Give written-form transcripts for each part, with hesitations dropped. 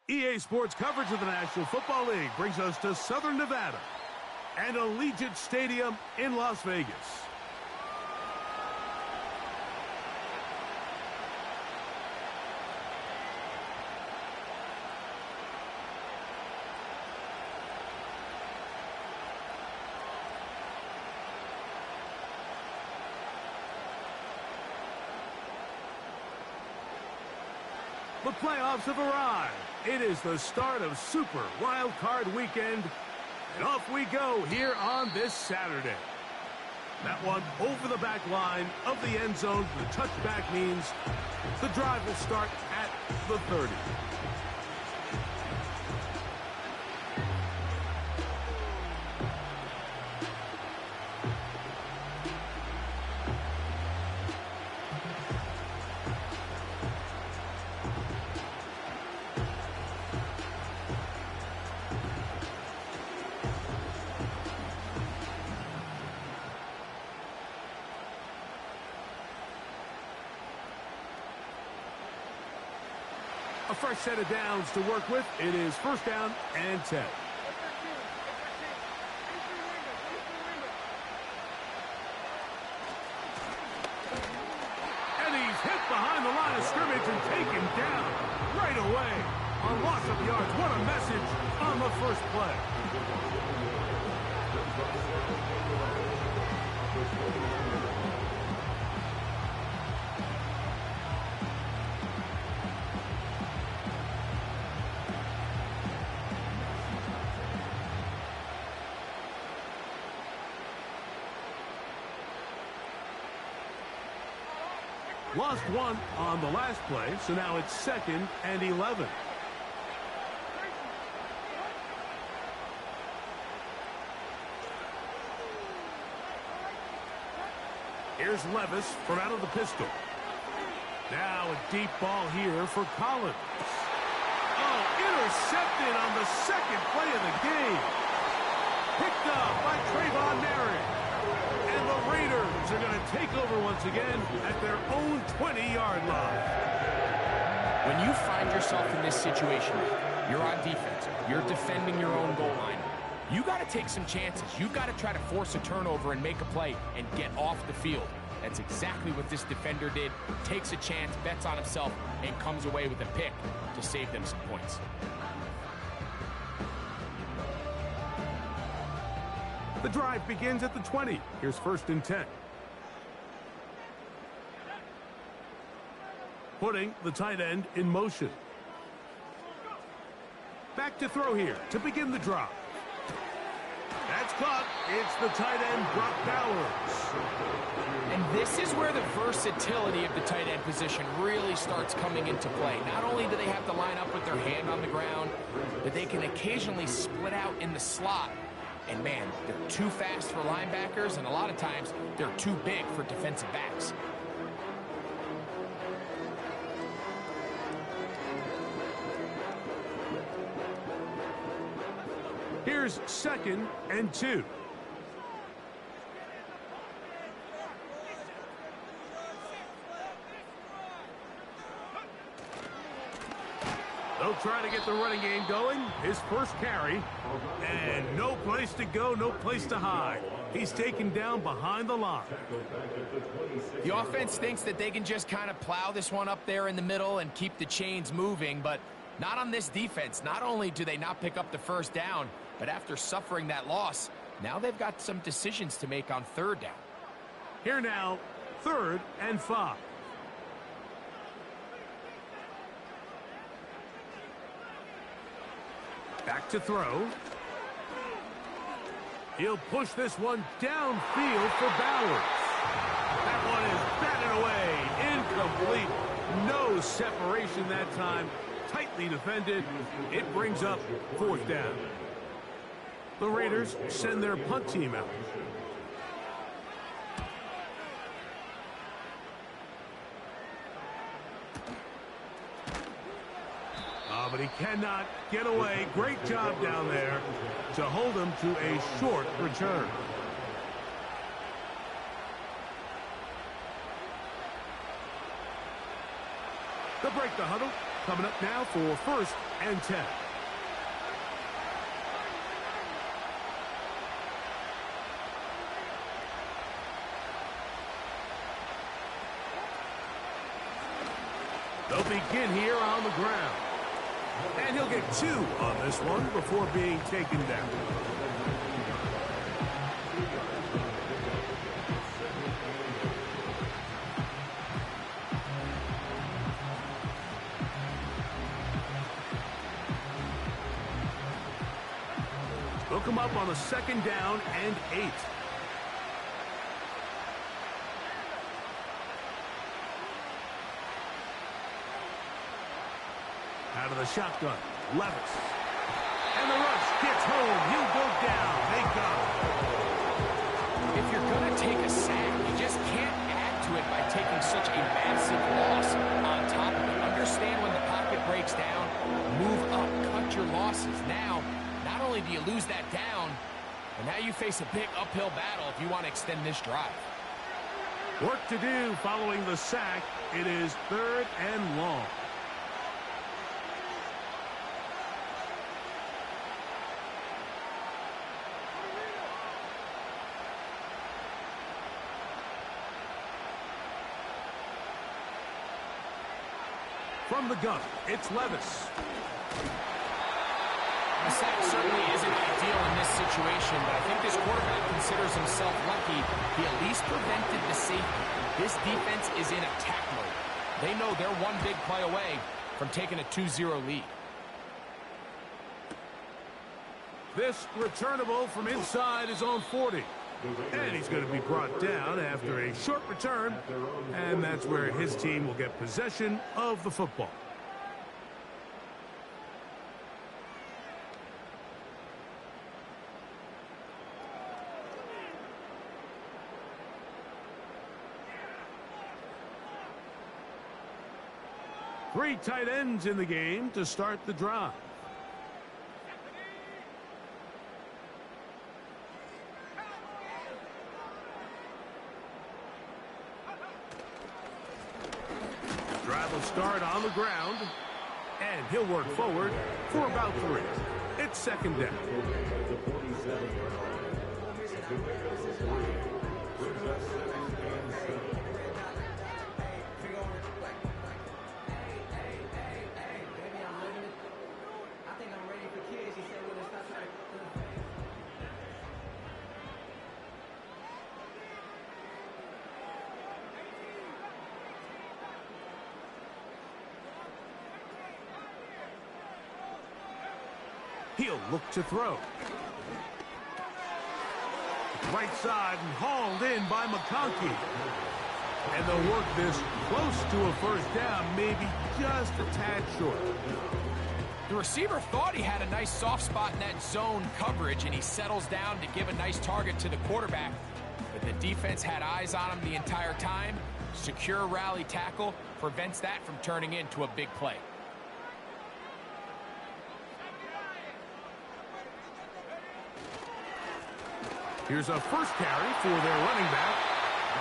EA Sports coverage of the National Football League brings us to Southern Nevada and Allegiant Stadium in Las Vegas. The playoffs have arrived. It is the start of Super Wild Card Weekend, and off we go here on this Saturday. That one over the back line of the end zone. The touchback means the drive will start at the 30. A fresh set of downs to work with. It is first down and 10. And he's hit behind the line of scrimmage and taken down right away. On loss of yards, what a message on the first play. Lost one on the last play, so now it's 2nd and 11. Here's Levis from out of the pistol. Now a deep ball here for Collins. Oh, intercepted on the second play of the game. Picked up by Trayvon Merritt. And the Raiders are going to take over once again at their own 20-yard line. When you find yourself in this situation, you're on defense, you're defending your own goal line, you got to take some chances. You've got to try to force a turnover and make a play and get off the field. That's exactly what this defender did. Takes a chance, bets on himself, and comes away with a pick to save them some points. The drive begins at the 20. Here's 1st and 10. Putting the tight end in motion. Back to throw here to begin the drop. That's caught. It's the tight end, Brock Bowers. And this is where the versatility of the tight end position really starts coming into play. Not only do they have to line up with their hand on the ground, but they can occasionally split out in the slot. And man, they're too fast for linebackers, and a lot of times they're too big for defensive backs. Here's 2nd and 2. They'll try to get the running game going. His first carry. And no place to go, no place to hide. He's taken down behind the line. The offense thinks that they can just kind of plow this one up there in the middle and keep the chains moving, but not on this defense. Not only do they not pick up the first down, but after suffering that loss, now they've got some decisions to make on 3rd down. Here now, 3rd and 5. Back to throw. He'll push this one downfield for Bowers. That one is batted away. Incomplete. No separation that time. Tightly defended. It brings up 4th down. The Raiders send their punt team out. But he cannot get away. Great job down there to hold him to a short return. They'll break the huddle. Coming up now for 1st and 10. They'll begin here on the ground. And he'll get 2 on this one before being taken down. They'll come up on a 2nd down and 8. Out of the shotgun, Levis. And the rush gets home. He'll go down. They got him. If you're going to take a sack, you just can't add to it by taking such a massive loss on top of it. Understand when the pocket breaks down, move up, cut your losses. Now, not only do you lose that down, but now you face a big uphill battle if you want to extend this drive. Work to do following the sack. It is 3rd and long. From the gun, it's Levis. The sack certainly isn't ideal in this situation, but I think this quarterback considers himself lucky. He at least prevented the safety. This defense is in attack mode. They know they're one big play away from taking a 2-0 lead. This returnable from inside his own 40. And he's going to be brought down after a short return, and that's where his team will get possession of the football. Three tight ends in the game to start the drive. Drive will start on the ground, and he'll work forward for about 3. It's 2nd down. He'll look to throw. Right side and hauled in by McConkey. And they'll work this close to a 1st down, maybe just a tad short. The receiver thought he had a nice soft spot in that zone coverage, and he settles down to give a nice target to the quarterback. But the defense had eyes on him the entire time. Secure rally tackle prevents that from turning into a big play. Here's a first carry for their running back.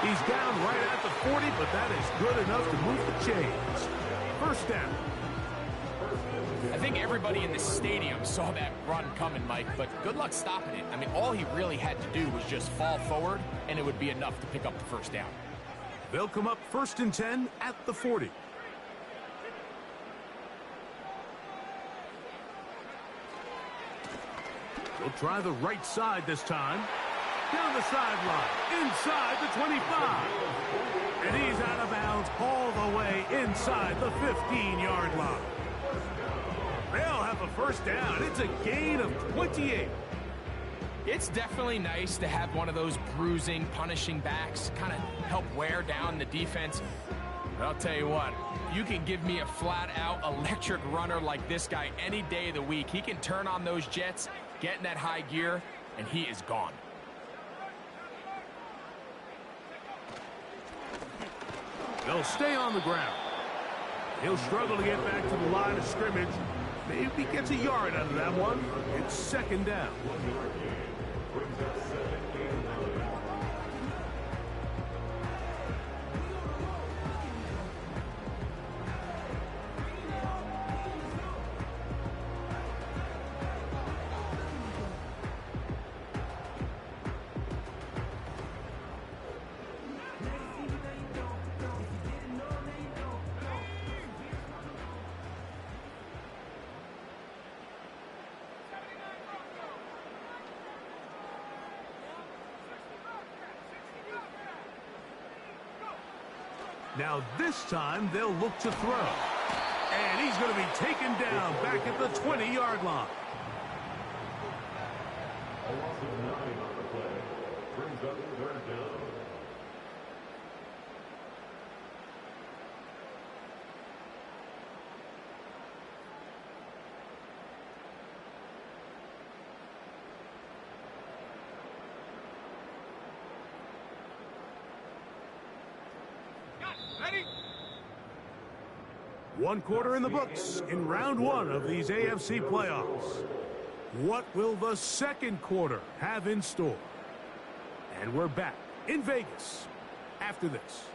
He's down right at the 40, but that is good enough to move the chains. 1st down. I think everybody in the stadium saw that run coming, Mike, but good luck stopping it. I mean, all he really had to do was just fall forward, and it would be enough to pick up the 1st down. They'll come up 1st and 10 at the 40. They'll try the right side this time. Down the sideline, inside the 25. And he's out of bounds all the way inside the 15-yard line. They'll have a 1st down. It's a gain of 28. It's definitely nice to have one of those bruising, punishing backs kind of help wear down the defense. But I'll tell you what, you can give me a flat-out electric runner like this guy any day of the week. He can turn on those jets, get in that high gear, and he is gone. They'll stay on the ground. He'll struggle to get back to the line of scrimmage. Maybe gets a yard out of that one. It's 2nd down. Now this time they'll look to throw. And he's going to be taken down back at the 20-yard line. A loss of 9 on the play. Brings up third down. Ready? One quarter in the books in round one of these AFC playoffs. What will the second quarter have in store? And we're back in Vegas after this.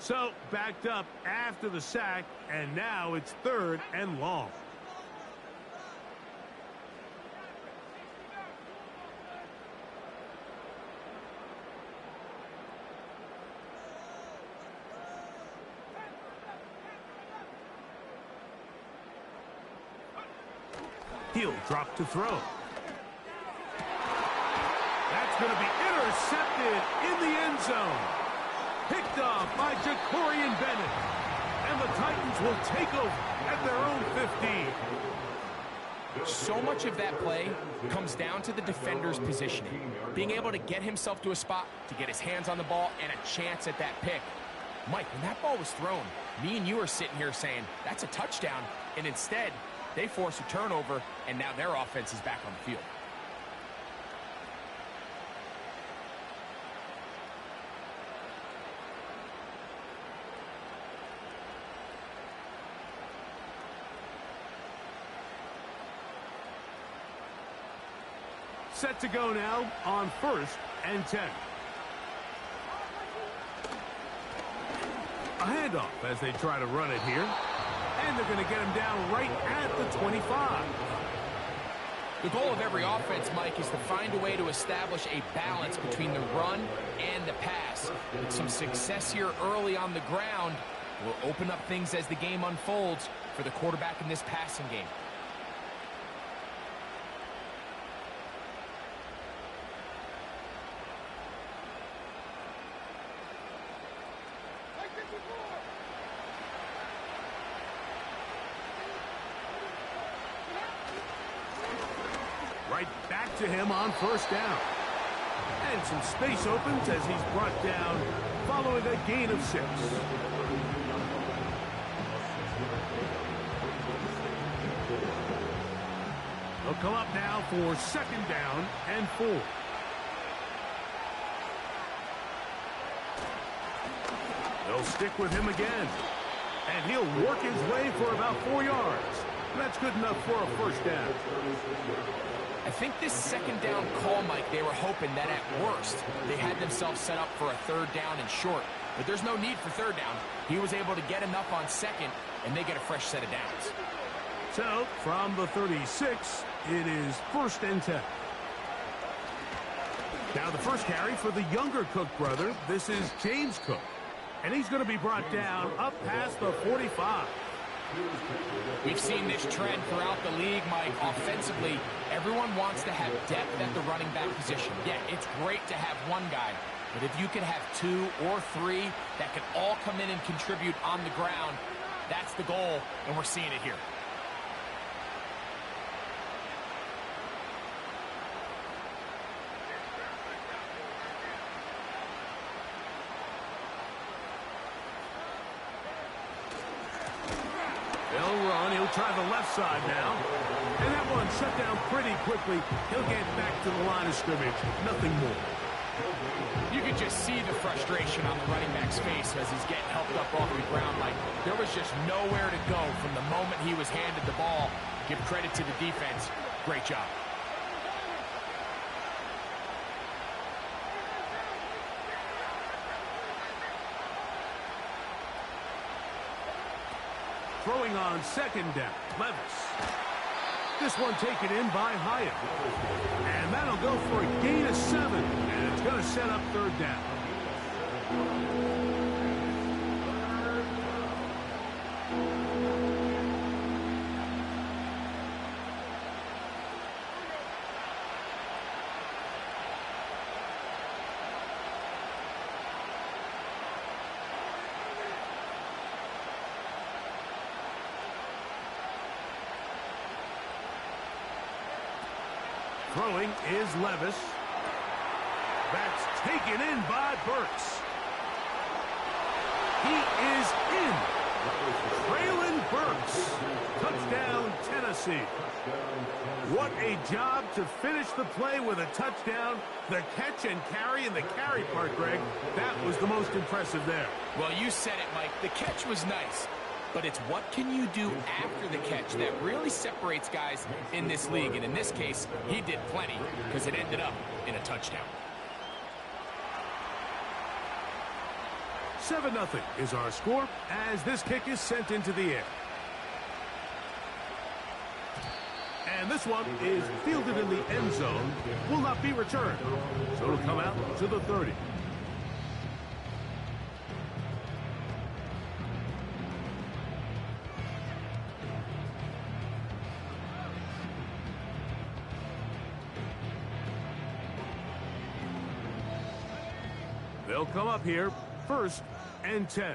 So, backed up after the sack, and now it's 3rd and long. He'll drop to throw. That's going to be intercepted in the end zone. Picked off by Jacorian Bennett. And the Titans will take over at their own 15. So much of that play comes down to the defender's positioning. Being able to get himself to a spot, to get his hands on the ball, and a chance at that pick. Mike, when that ball was thrown, me and you are sitting here saying, that's a touchdown. And instead, they force a turnover, and now their offense is back on the field. Set to go now on 1st and 10. A handoff as they try to run it here. And they're going to get him down right at the 25. The goal of every offense, Mike, is to find a way to establish a balance between the run and the pass. With some success here early on the ground will open up things as the game unfolds for the quarterback in this passing game. Right back to him on 1st down. And some space opens as he's brought down following a gain of 6. They'll come up now for 2nd down and 4. They'll stick with him again. And he'll work his way for about 4 yards. That's good enough for a 1st down. I think this 2nd down call, Mike, they were hoping that at worst they had themselves set up for a 3rd down and short. But there's no need for 3rd down. He was able to get enough on 2nd, and they get a fresh set of downs. So, from the 36, it is 1st and 10. Now the first carry for the younger Cook brother. This is James Cook. And he's going to be brought down up past the 45. We've seen this trend throughout the league, Mike. Offensively, everyone wants to have depth at the running back position. Yeah, it's great to have one guy, but if you can have 2 or 3 that can all come in and contribute on the ground, that's the goal, and we're seeing it here. They'll run. He'll try the left side now. And that one shut down pretty quickly. He'll get back to the line of scrimmage. Nothing more. You could just see the frustration on the running back's face as he's getting helped up off the ground. Like, there was just nowhere to go from the moment he was handed the ball. Give credit to the defense. Great job. Throwing on 2nd down, Levis. This one taken in by Hyatt. And that'll go for a gain of 7. And it's going to set up 3rd down. Throwing is Levis. That's taken in by Burks. He is in. Traylon Burks. Touchdown, Tennessee. What a job to finish the play with a touchdown. The catch and carry, and the carry part, Greg, that was the most impressive there. Well, you said it, Mike. The catch was nice. But it's what can you do after the catch that really separates guys in this league. And in this case, he did plenty because it ended up in a touchdown. 7-0 is our score as this kick is sent into the air. And this one is fielded in the end zone, will not be returned. So it'll come out to the 30. They'll come up here, 1st and 10.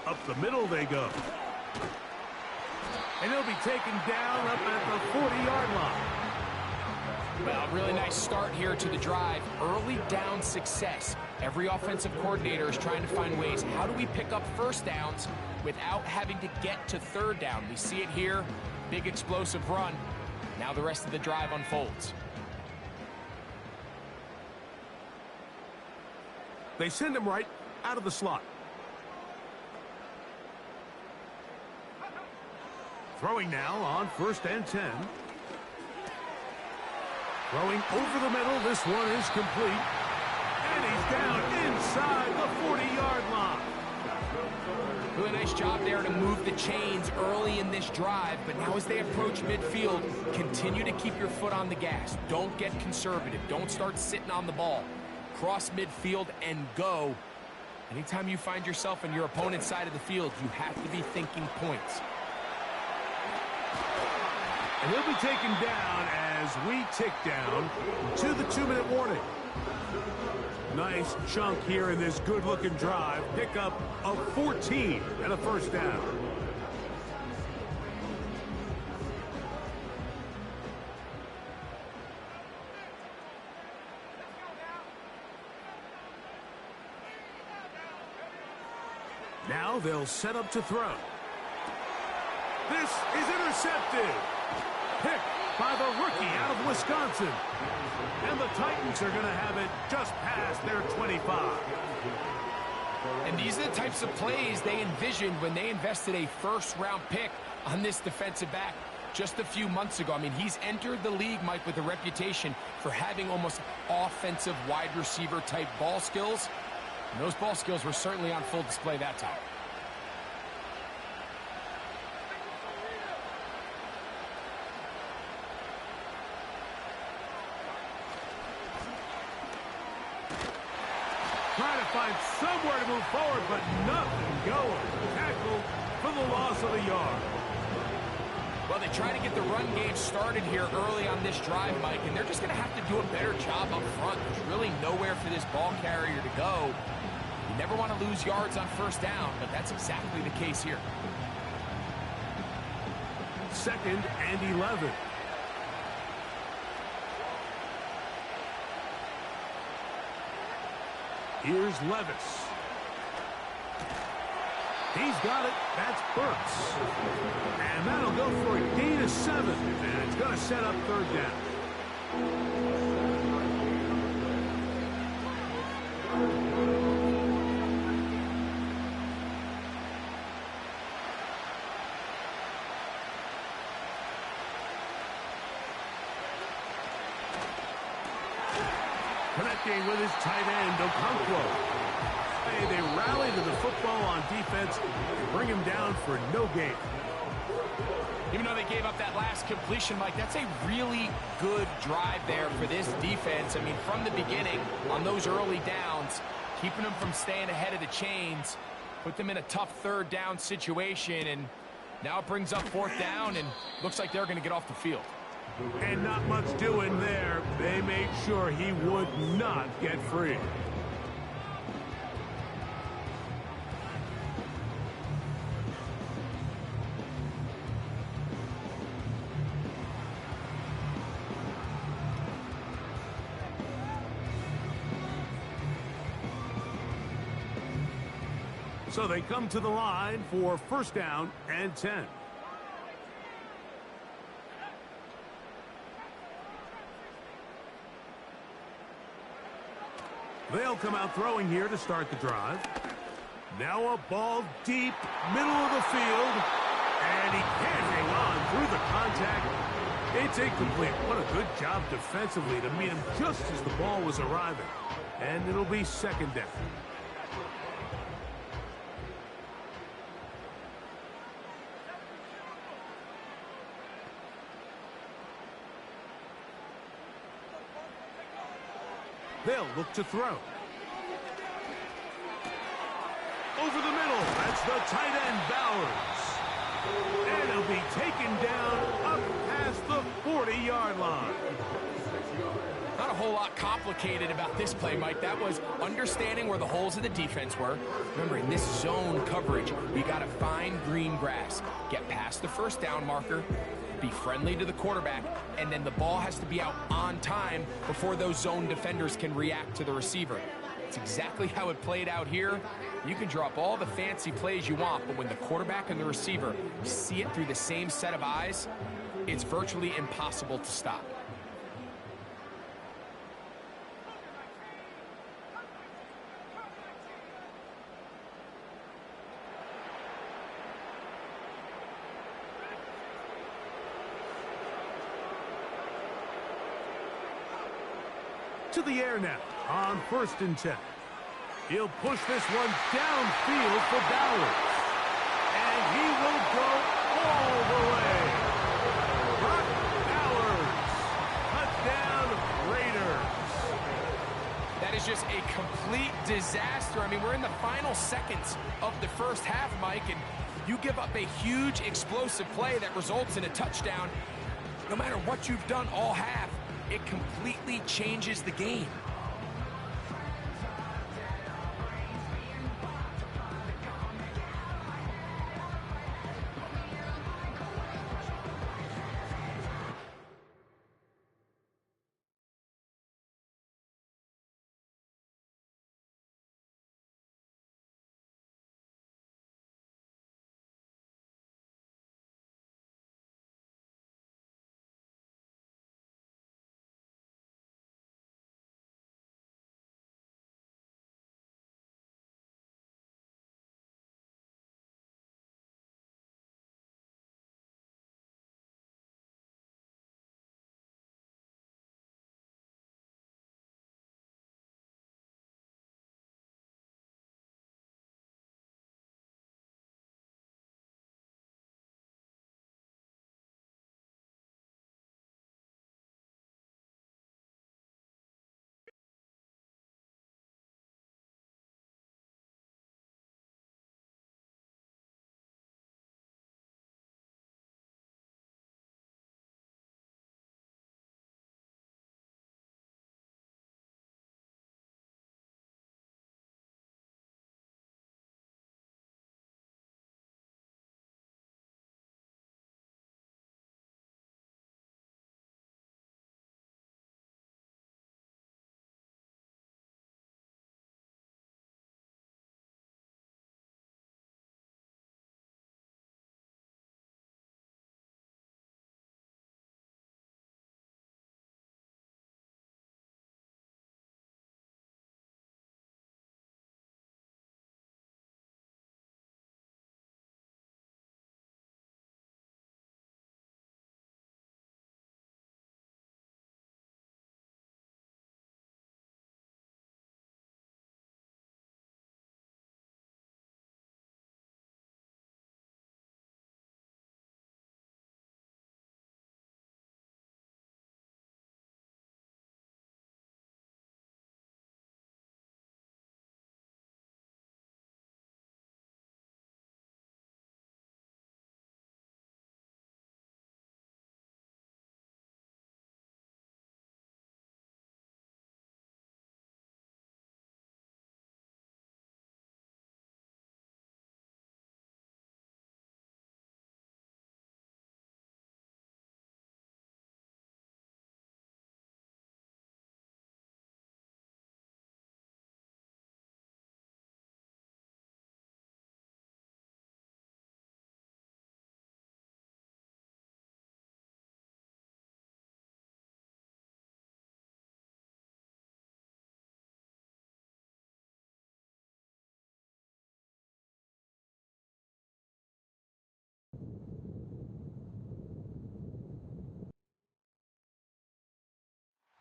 Up the middle they go. And he'll be taken down up at the 40-yard line. Well, really nice start here to the drive. Early down success. Every offensive coordinator is trying to find ways. How do we pick up first downs without having to get to third down? We see it here. Big explosive run. Now the rest of the drive unfolds. They send him right out of the slot. Throwing now on 1st and 10. Throwing over the middle. This one is complete. And he's down inside the 40-yard line. Really nice job there to move the chains early in this drive. But now as they approach midfield, continue to keep your foot on the gas. Don't get conservative. Don't start sitting on the ball. Cross midfield and go. Anytime you find yourself on your opponent's side of the field, you have to be thinking points. And he'll be taken down as we tick down to the 2-minute warning. Nice chunk here in this good-looking drive. Pick up of 14 and a 1st down. Now they'll set up to throw. This is intercepted. Picked by the rookie out of Wisconsin. And the Titans are going to have it just past their 25. And these are the types of plays they envisioned when they invested a 1st-round pick on this defensive back just a few months ago. I mean, he's entered the league, Mike, with a reputation for having almost offensive wide receiver type ball skills. And those ball skills were certainly on full display that time. Trying to find somewhere to move forward, but nothing going. Tackle for the loss of a yard. Well, they try to get the run game started here early on this drive, Mike, and they're just going to have to do a better job up front. There's really nowhere for this ball carrier to go. You never want to lose yards on 1st down, but that's exactly the case here. 2nd and 11. Here's Levis. He's got it. That's Burks. And that'll go for a gain of 7. And it's going to set up 3rd down. Connecting with his tight end, Okonkwo. Hey, they rally to the football on defense and bring him down for no gain. Even though they gave up that last completion, Mike, that's a really good drive there for this defense. I mean, from the beginning, on those early downs, keeping them from staying ahead of the chains, put them in a tough 3rd down situation, and now it brings up 4th down, and looks like they're going to get off the field. And not much doing there. They made sure he would not get free. So they come to the line for first down and 10. They'll come out throwing here to start the drive. Now a ball deep, middle of the field, and he can't hang on through the contact. It's incomplete. What a good job defensively to meet him just as the ball was arriving. And it'll be second down. They'll look to throw. Over the middle, that's the tight end, Bowers. And he'll be taken down up past the 40-yard line. Not a whole lot complicated about this play, Mike. That was understanding where the holes of the defense were. Remember, in this zone coverage, you got to find green grass. Get past the first down marker, be friendly to the quarterback, and then the ball has to be out on time before those zone defenders can react to the receiver. It's exactly how it played out here. You can draw up all the fancy plays you want, but when the quarterback and the receiver see it through the same set of eyes, it's virtually impossible to stop. To the air now on first and 10. He'll push this one downfield for Bowers. And he will go all the way. Brock Bowers. Touchdown Raiders. That is just a complete disaster. I mean, we're in the final seconds of the first half, Mike, and you give up a huge explosive play that results in a touchdown. No matter what you've done all half, it completely changes the game.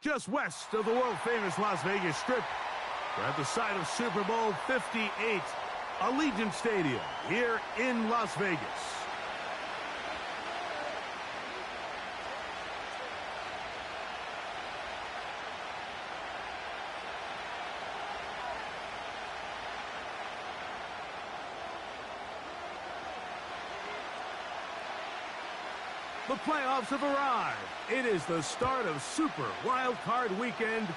just west of the world-famous Las Vegas Strip. We're at the site of Super Bowl 58, Allegiant Stadium here in Las Vegas. The playoffs have arrived. It is the start of Super Wild Card Weekend.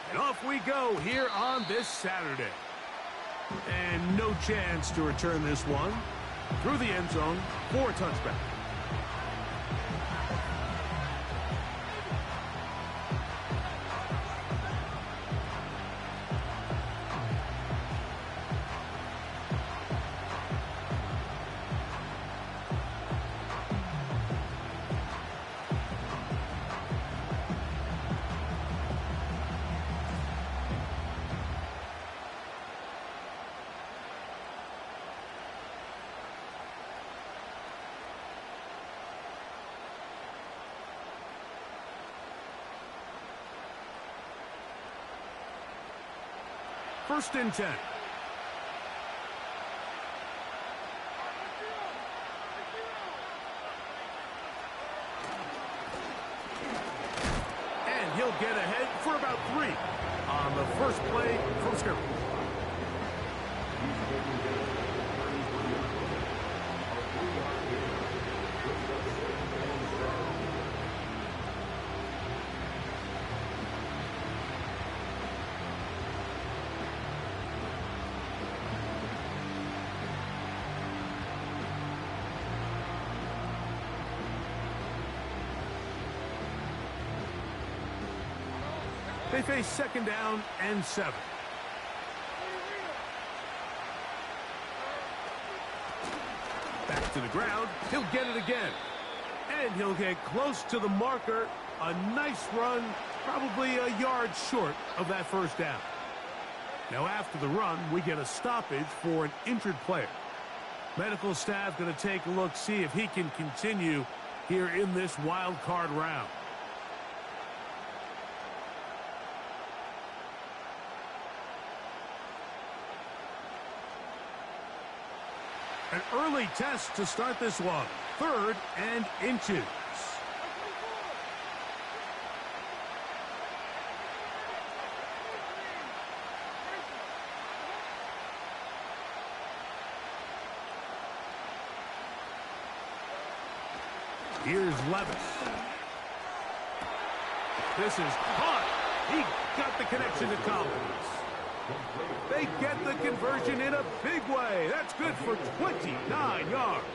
And off we go here on this Saturday. And no chance to return this one. Through the end zone for a touchback. First and 10. And he'll get ahead for about 3 on the first play from scrimmage. They face second down and 7. Back to the ground. He'll get it again. And he'll get close to the marker. A nice run, probably a yard short of that first down. Now after the run, we get a stoppage for an injured player. Medical staff going to take a look, see if he can continue here in this wild card round. An early test to start this one. 3rd and inches. Here's Levis. This is caught. He got the connection to Collins. They get the conversion in a big way. That's good for 29 yards.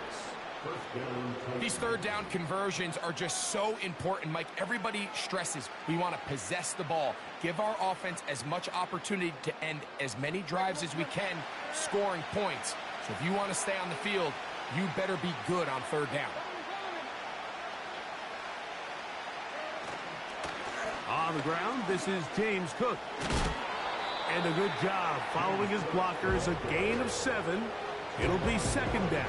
These third down conversions are just so important, Mike. Everybody stresses we want to possess the ball, give our offense as much opportunity to end as many drives as we can, scoring points. So if you want to stay on the field, you better be good on third down. On the ground, this is James Cook. And a good job following his blockers, a gain of 7. It'll be second down.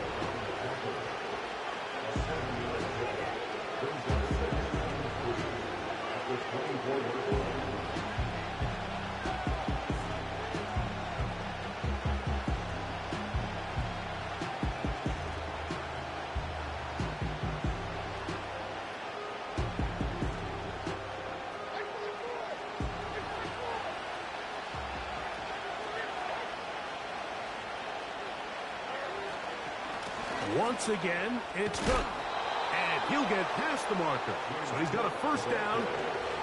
Once again, it's Cook. And he'll get past the marker. So he's got a first down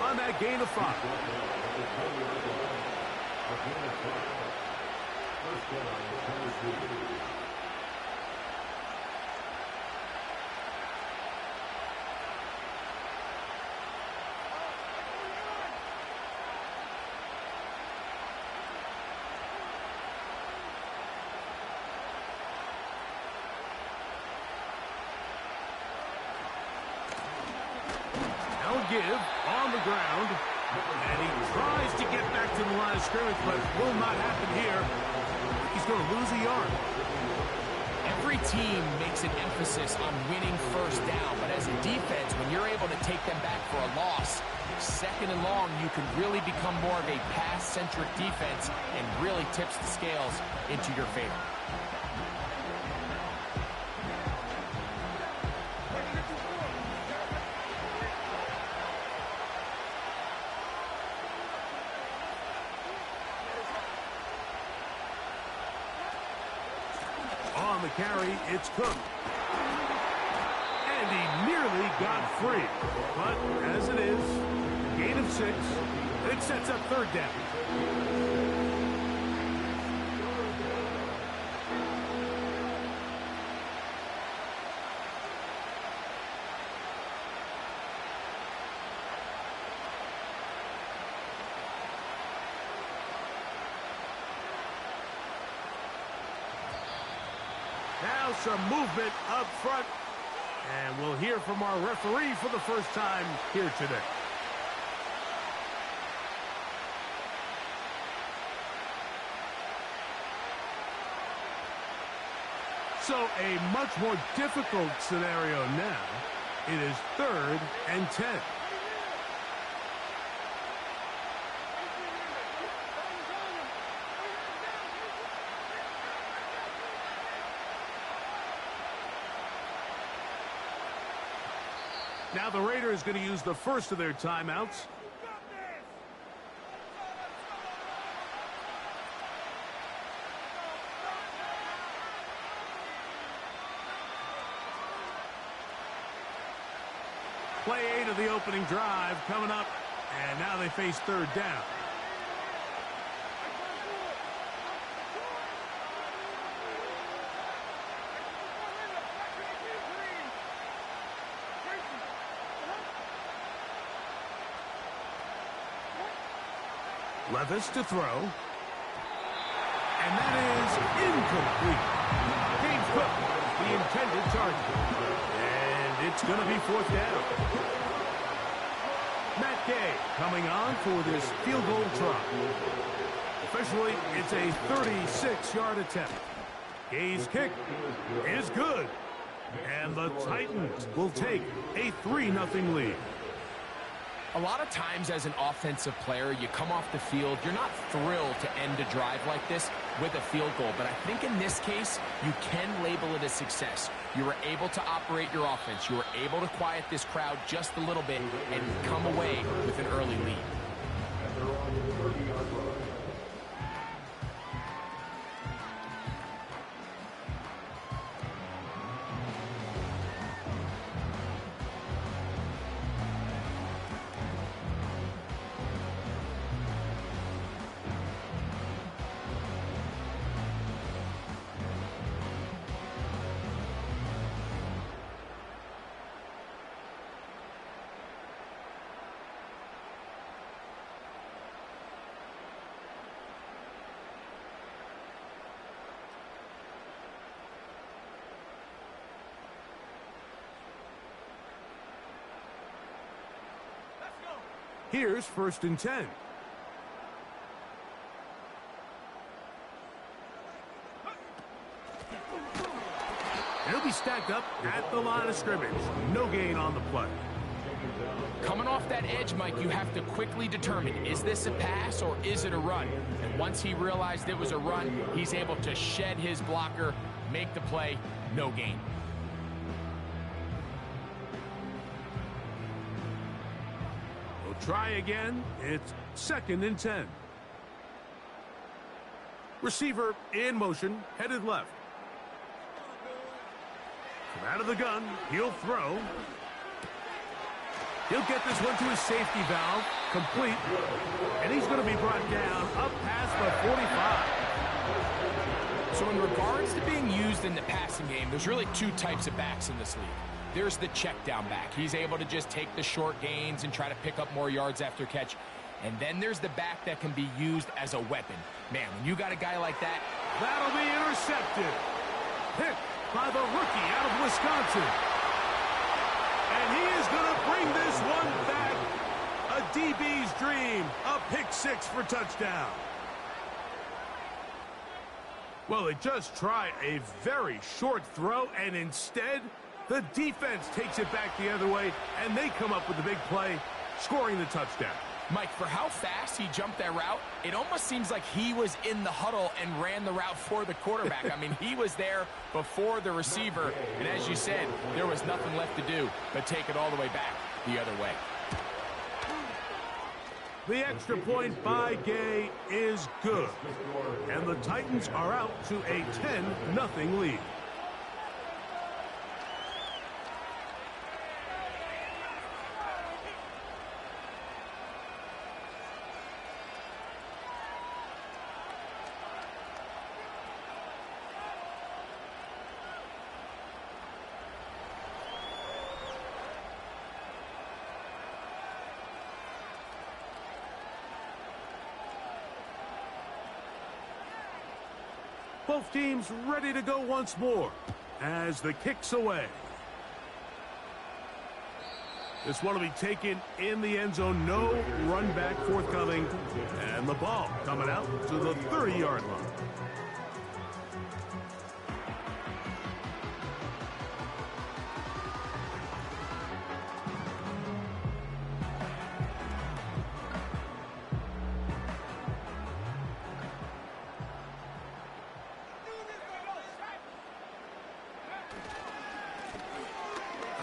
on that gain of 5. Give on the ground, and he tries to get back to the line of scrimmage, but will not happen here. He's going to lose a yard. Every team makes an emphasis on winning first down, but as a defense, when you're able to take them back for a loss, second and long, you can really become more of a pass-centric defense and really tips the scales into your favor. On the carry, it's Cook. And he nearly got free. But as it is, gain of 6, and it sets up third down. Now some movement up front. And we'll hear from our referee for the first time here today. So a much more difficult scenario now. It is 3rd and 10. Now the Raiders going to use the first of their timeouts. Play 8 of the opening drive coming up, and now they face third down. Levis to throw. And that is incomplete. James Cook, the intended target. And it's going to be 4th down. Matt Gay coming on for this field goal try. Officially, it's a 36-yard attempt. Gay's kick is good. And the Titans will take a 3-0 lead. A lot of times as an offensive player, you come off the field, you're not thrilled to end a drive like this with a field goal. But I think in this case, you can label it a success. You were able to operate your offense. You were able to quiet this crowd just a little bit and come away with an early lead. Here's 1st and 10. He'll be stacked up at the line of scrimmage. No gain on the play. Coming off that edge, Mike, you have to quickly determine, is this a pass or is it a run? And once he realized it was a run, he's able to shed his blocker, make the play, no gain. Try again. It's 2nd and 10. Receiver in motion, headed left. From out of the gun, he'll throw. He'll get this one to his safety valve, complete. And he's going to be brought down up past the 45. So in regards to being used in the passing game, there's really 2 types of backs in this league. There's the check down back. He's able to just take the short gains and try to pick up more yards after catch. And then there's the back that can be used as a weapon. Man, when you got a guy like that, that'll be intercepted. Picked by the rookie out of Wisconsin. And he is going to bring this one back. A DB's dream. A pick 6 for touchdown. Well, they just try a very short throw, and instead, the defense takes it back the other way, and they come up with the big play, scoring the touchdown. Mike, for how fast he jumped that route, it almost seems like he was in the huddle and ran the route for the quarterback. I mean, he was there before the receiver, and as you said, there was nothing left to do but take it all the way back the other way. The extra point by Gay is good, and the Titans are out to a 10-0 lead. Both teams ready to go once more as the kick's away. This one will be taken in the end zone. No run back forthcoming. And the ball coming out to the 30-yard line.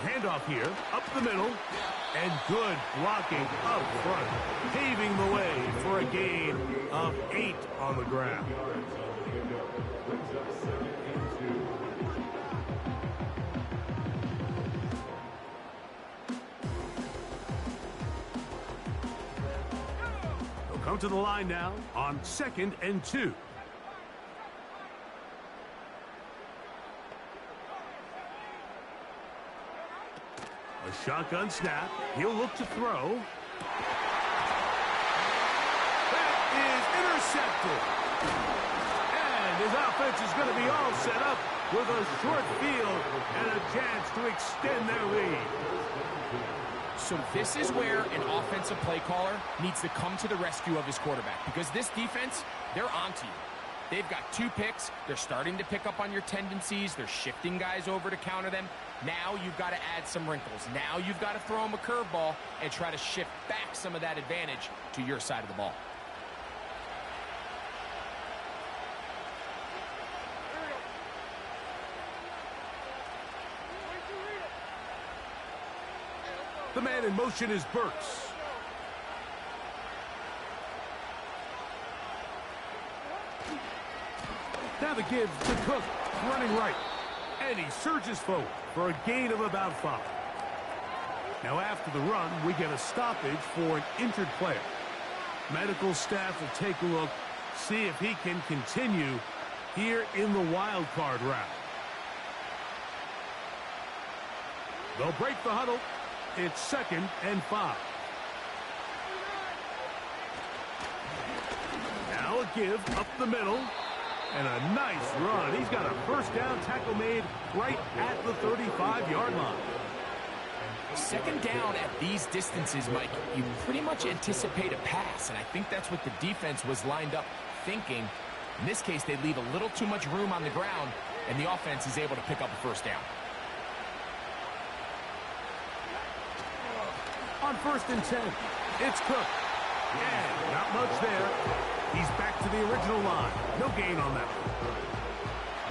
Handoff here, up the middle, and good blocking up front, paving the way for a gain of 8 on the ground. They'll come to the line now on 2nd and 2. A shotgun snap. He'll look to throw. That is intercepted. And his offense is going to be all set up with a short field and a chance to extend their lead. So this is where an offensive play caller needs to come to the rescue of his quarterback, because this defense, they're onto you. They've got 2 picks. They're starting to pick up on your tendencies. They're shifting guys over to counter them. Now you've got to add some wrinkles. Now you've got to throw them a curveball and try to shift back some of that advantage to your side of the ball. The man in motion is Burks. Now the give to Cook, running right. And he surges forward for a gain of about 5. Now after the run, we get a stoppage for an injured player. Medical staff will take a look, see if he can continue here in the wild card round. They'll break the huddle. It's 2nd and 5. Now a give up the middle. And a nice run. He's got a first down tackle made right at the 35-yard line. 2nd down at these distances, Mike, you pretty much anticipate a pass, and I think that's what the defense was lined up thinking. In this case, they leave a little too much room on the ground, and the offense is able to pick up a first down. On 1st and 10, it's Cook. And not much there. He's back to the original line. No gain on that one.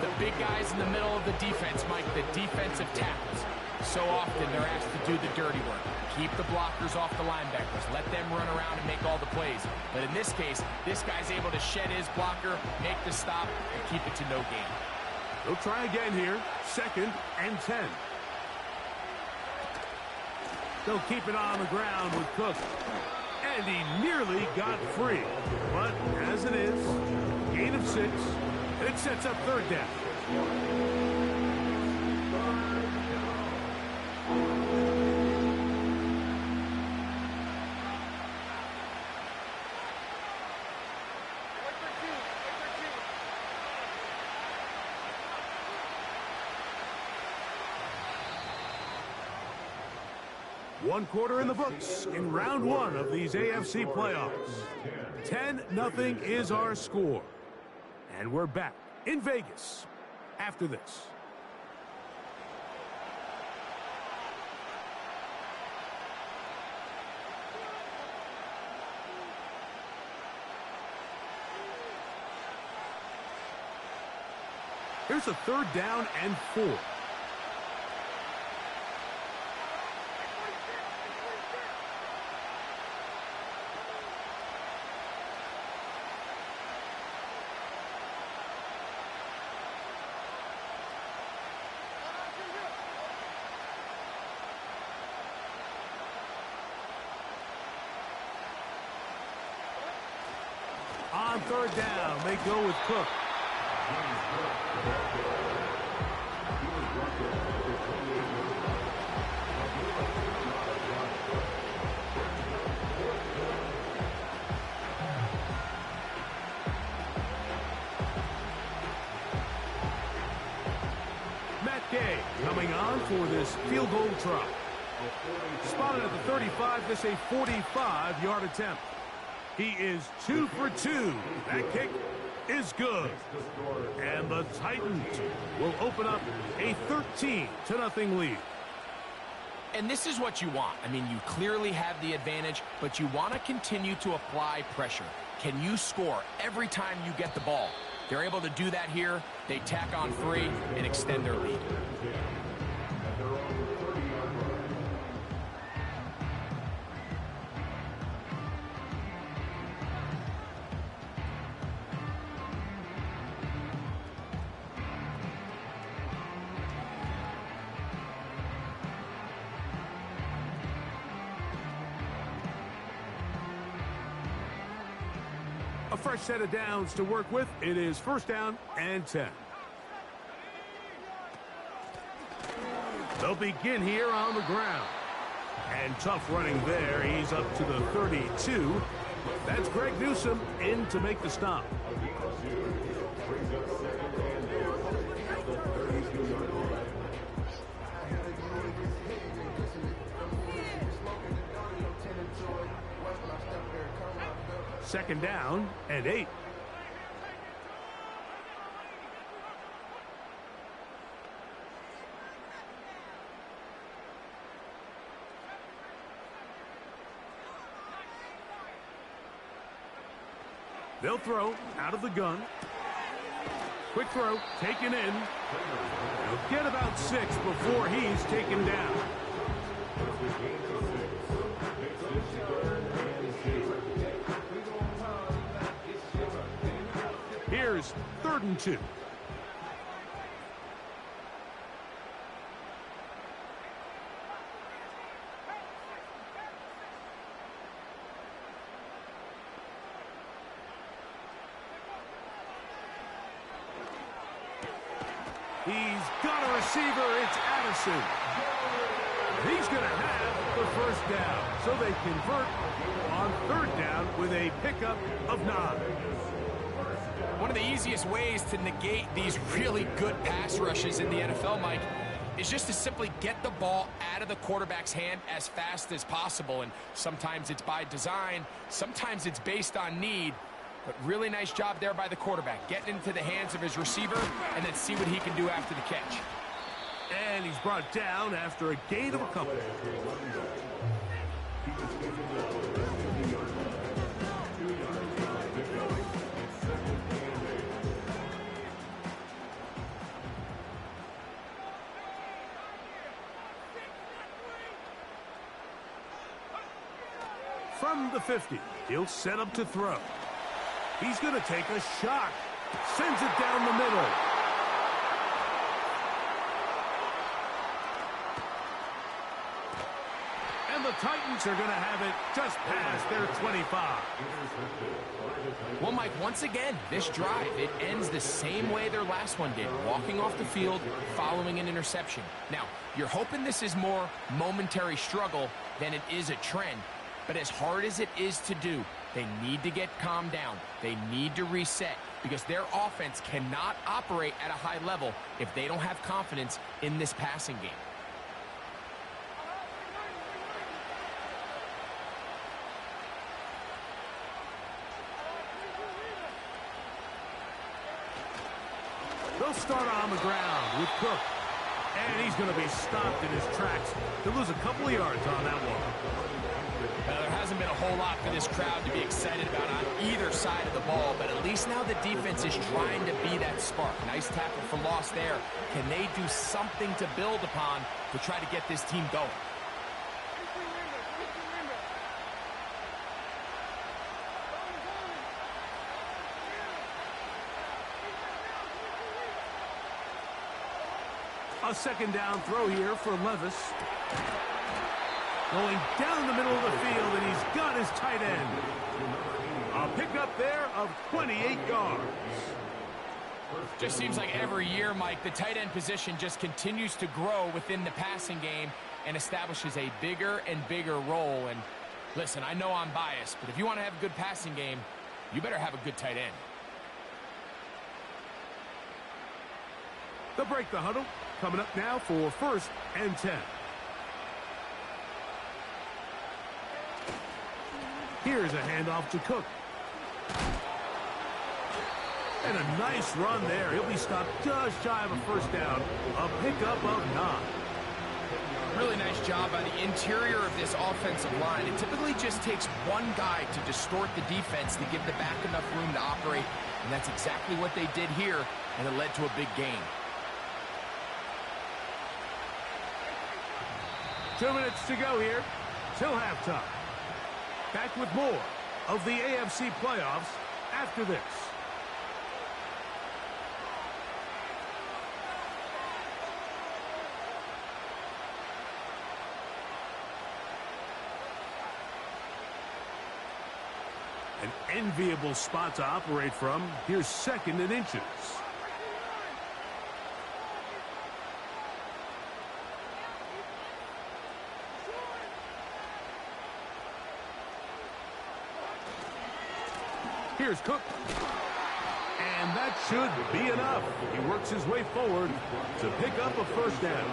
The big guys in the middle of the defense, Mike, the defensive tackles. So often they're asked to do the dirty work. Keep the blockers off the linebackers. Let them run around and make all the plays. But in this case, this guy's able to shed his blocker, make the stop, and keep it to no gain. They'll try again here. 2nd and 10. They'll keep it on the ground with Cook. And he nearly got free. But as it is, gain of 6. And it sets up 3rd down. One quarter in the books in round 1 of these AFC playoffs. 10-0 is our score. And we're back in Vegas after this. Here's a 3rd down and 4. On 3rd down, they go with Cook. Coming on for this field goal try. Spotted at the 35, this a 45-yard attempt. He is 2 for 2. That kick is good. And the Titans will open up a 13-0 lead. And this is what you want. I mean, you clearly have the advantage, but you want to continue to apply pressure. Can you score every time you get the ball? They're able to do that here. They tack on 3 and extend their lead. A fresh set of downs to work with. It is 1st down and 10. They'll begin here on the ground. And tough running there. He's up to the 32. That's Greg Newsome in to make the stop. Second down and 8. They'll throw out of the gun. Quick throw, taken in. He'll get about 6 before he's taken down. Here's 3rd and 2. He's got a receiver. It's Addison. He's going to have the 1st down. So they convert on 3rd down with a pickup of 9. One of the easiest ways to negate these really good pass rushes in the NFL, Mike, is just to simply get the ball out of the quarterback's hand as fast as possible. And sometimes it's by design, sometimes it's based on need. But really nice job there by the quarterback, getting into the hands of his receiver and then see what he can do after the catch. And he's brought down after a gain of a couple. From the 50, he'll set up to throw. He's going to take a shot. Sends it down the middle. And the Titans are going to have it just past their 25. Well, Mike, once again, this drive, it ends the same way their last one did, walking off the field, following an interception. Now, you're hoping this is more momentary struggle than it is a trend. But as hard as it is to do, they need to get calmed down. They need to reset because their offense cannot operate at a high level if they don't have confidence in this passing game. They'll start on the ground with Cook. And he's going to be stopped in his tracks. He'll lose a couple of yards on that one. Now, there hasn't been a whole lot for this crowd to be excited about on either side of the ball, but at least now the defense is trying to be that spark. Nice tackle for loss there. Can they do something to build upon to try to get this team going? A second down throw here for Levis. Going down the middle of the field, and he's got his tight end. A pickup there of 28 yards. Just seems like every year, Mike, the tight end position just continues to grow within the passing game and establishes a bigger and bigger role. And listen, I know I'm biased, but if you want to have a good passing game, you better have a good tight end. They'll break the huddle. Coming up now for 1st and 10. Here's a handoff to Cook. And a nice run there. He'll be stopped just shy of a first down. A pickup of 9. Really nice job by the interior of this offensive line. It typically just takes one guy to distort the defense to give the back enough room to operate. And that's exactly what they did here, and it led to a big gain. 2 minutes to go here till halftime. Back with more of the AFC playoffs after this. An enviable spot to operate from. Here's 2nd and inches. Here's Cook. And that should be enough. He works his way forward to pick up a first down.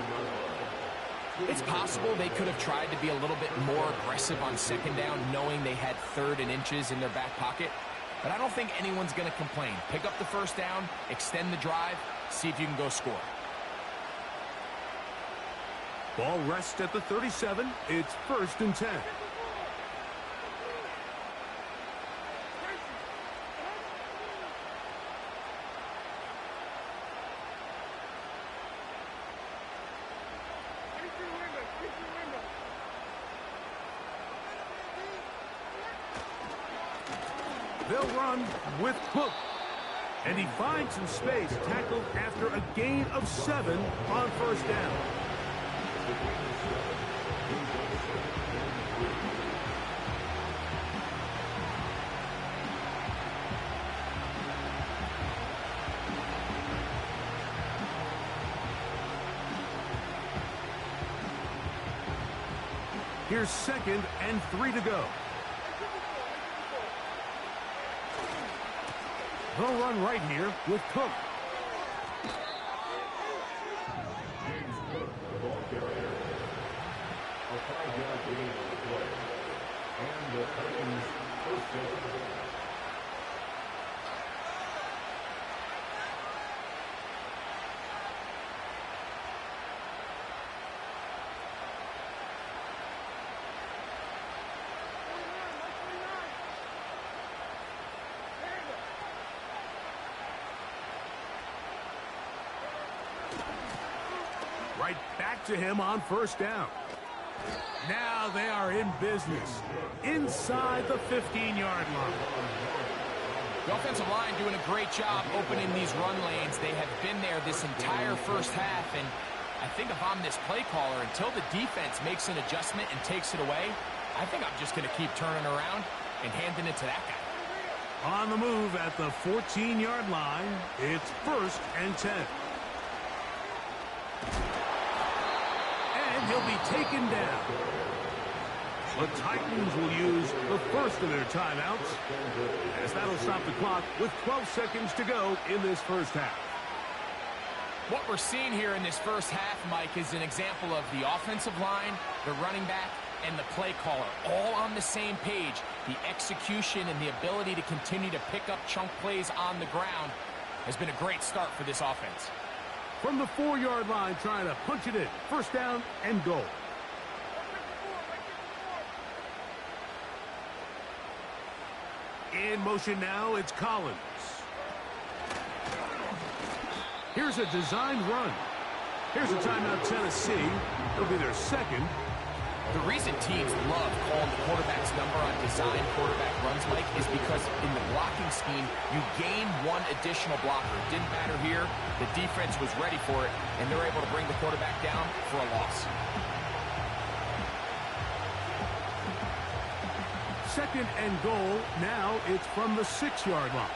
It's possible they could have tried to be a little bit more aggressive on 2nd down, knowing they had 3rd and inches in their back pocket. But I don't think anyone's going to complain. Pick up the first down, extend the drive, see if you can go score. Ball rests at the 37. It's 1st and 10. They'll run with Cook. And he finds some space, tackled after a gain of 7 on first down. Here's 2nd and 3 to go. They'll run right here with Cook. James Cook, the ball carrier. A 5-yard gain on the play. And the Titans first down. Right back to him on first down. Now they are in business inside the 15-yard line. The offensive line doing a great job opening these run lanes. They have been there this entire first half, and I think if I'm this play caller, until the defense makes an adjustment and takes it away, I think I'm just going to keep turning around and handing it to that guy. On the move at the 14-yard line, it's 1st and 10. And he'll be taken down. The Titans will use the first of their timeouts, as that'll stop the clock with 12 seconds to go in this first half. What we're seeing here in this first half, Mike, is an example of the offensive line, the running back, and the play caller all on the same page. The execution and the ability to continue to pick up chunk plays on the ground. has been a great start for this offense. From the 4-yard line, trying to punch it in. First down and goal. In motion now, it's Collins. Here's a designed run. Here's a timeout, Tennessee. It'll be their second. The reason teams love calling the quarterback's number on design quarterback runs, Mike, is because in the blocking scheme, you gain one additional blocker. It didn't matter here. The defense was ready for it, and they're able to bring the quarterback down for a loss. Second and goal. Now it's from the 6-yard line.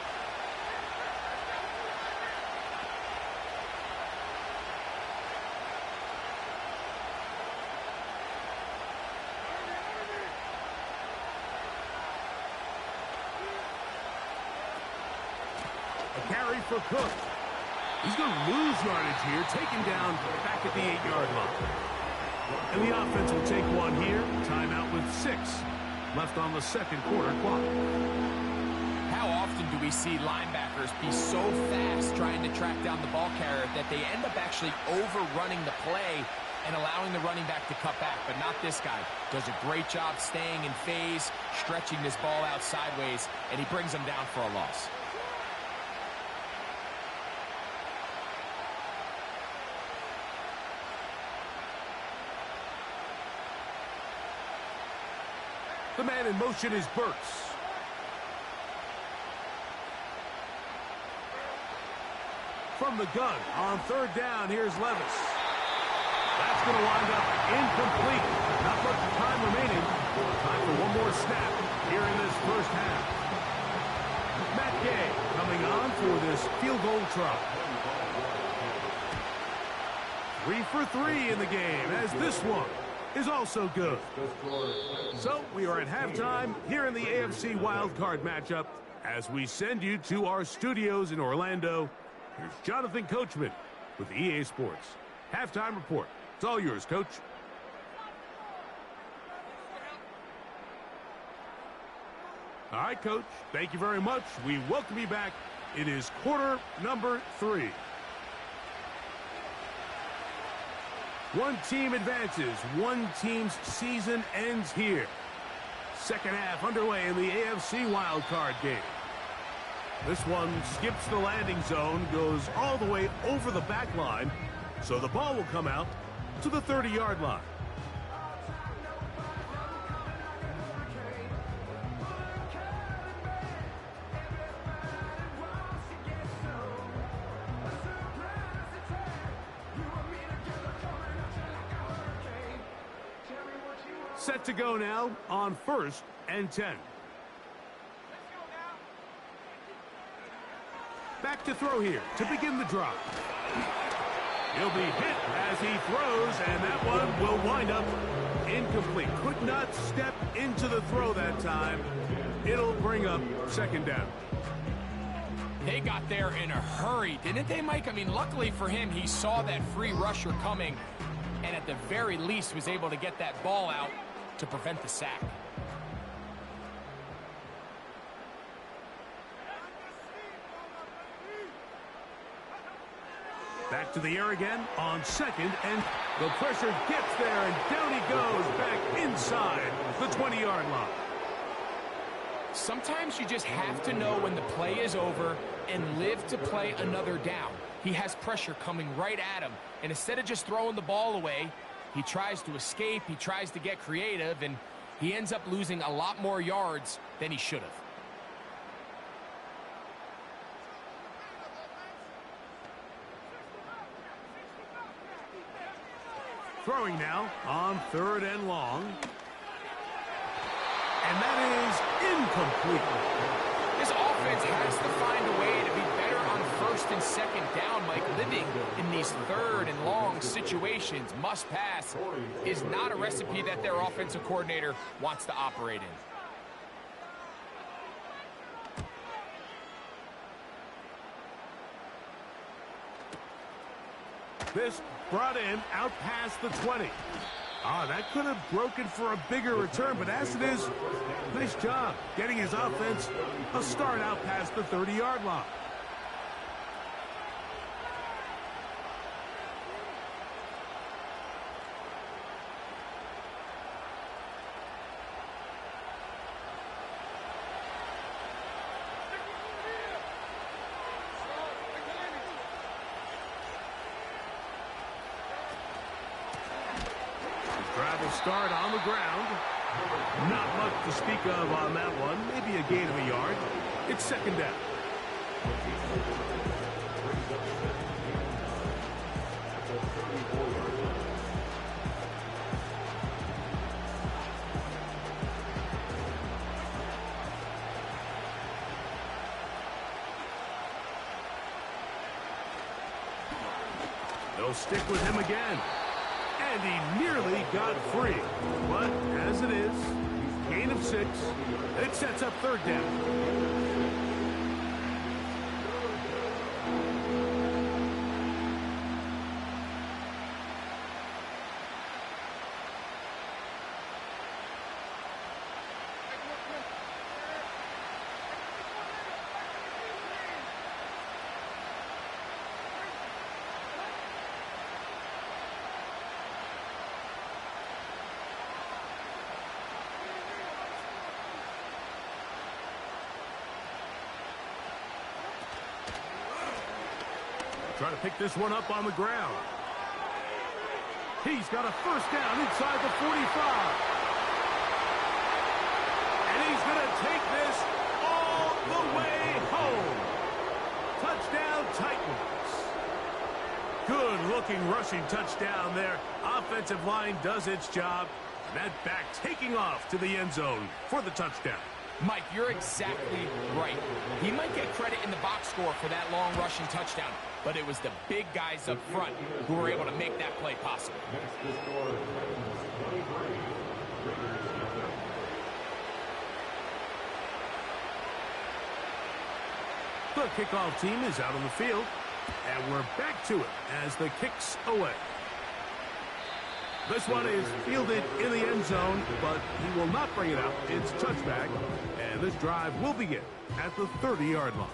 A carry for Cook. He's going to lose yardage here, taken down back at the 8-yard line. And the offense will take one here. Timeout with 6 left on the second quarter clock. How often do we see linebackers be so fast trying to track down the ball carrier that they end up actually overrunning the play and allowing the running back to cut back? But not this guy. Does a great job staying in phase, stretching this ball out sideways, and he brings them down for a loss. The man in motion is Burks. From the gun on third down, here's Levis. That's going to wind up incomplete. Not much time remaining. Time for one more snap here in this first half. Matt Gay coming on for this field goal try. 3 for 3 in the game, as this one is also good. So we are at halftime here in the AFC wildcard matchup as we send you to our studios in Orlando. Here's Jonathan Coachman with EA Sports. Halftime report. It's all yours, Coach. All right, Coach. Thank you very much. We welcome you back. It is quarter number 3. One team advances. One team's season ends here. Second half underway in the AFC wildcard game. This one skips the landing zone, goes all the way over the back line, so the ball will come out to the 30-yard line. Set to go now on 1st and 10. Back to throw here to begin the drive. He'll be hit as he throws, and that one will wind up incomplete. Could not step into the throw that time. It'll bring up second down. They got there in a hurry, didn't they, Mike? I mean, luckily for him, he saw that free rusher coming, and at the very least was able to get that ball out to prevent the sack. Back to the air again on second, and the pressure gets there, and down he goes back inside the 20-yard line. Sometimes you just have to know when the play is over and live to play another down. He has pressure coming right at him, and instead of just throwing the ball away, he tries to escape, he tries to get creative, and he ends up losing a lot more yards than he should have. Throwing now on 3rd and long. And that is incomplete. This offense has to find a way to be better on 1st and 2nd down, Mike. Living in these 3rd and long situations, must pass, is not a recipe that their offensive coordinator wants to operate in. This brought in out past the 20. That could have broken for a bigger return, but as it is, nice job getting his offense a start out past the 30-yard line. start on the ground. Not much to speak of on that one. Maybe a gain of a yard. It's second down. They'll stick with him again. And he nearly got free. But as it is, gain of 6. It sets up third down. Trying to pick this one up on the ground. He's got a first down inside the 45. And he's going to take this all the way home. Touchdown, Titans. Good-looking rushing touchdown there. Offensive line does its job. That back taking off to the end zone for the touchdown. Mike, you're exactly right. He might get credit in the box score for that long rushing touchdown, but it was the big guys up front who were able to make that play possible. The kickoff team is out on the field, and we're back to it as the kick's away. This one is fielded in the end zone, but he will not bring it out. It's touchback, and this drive will begin at the 30-yard line.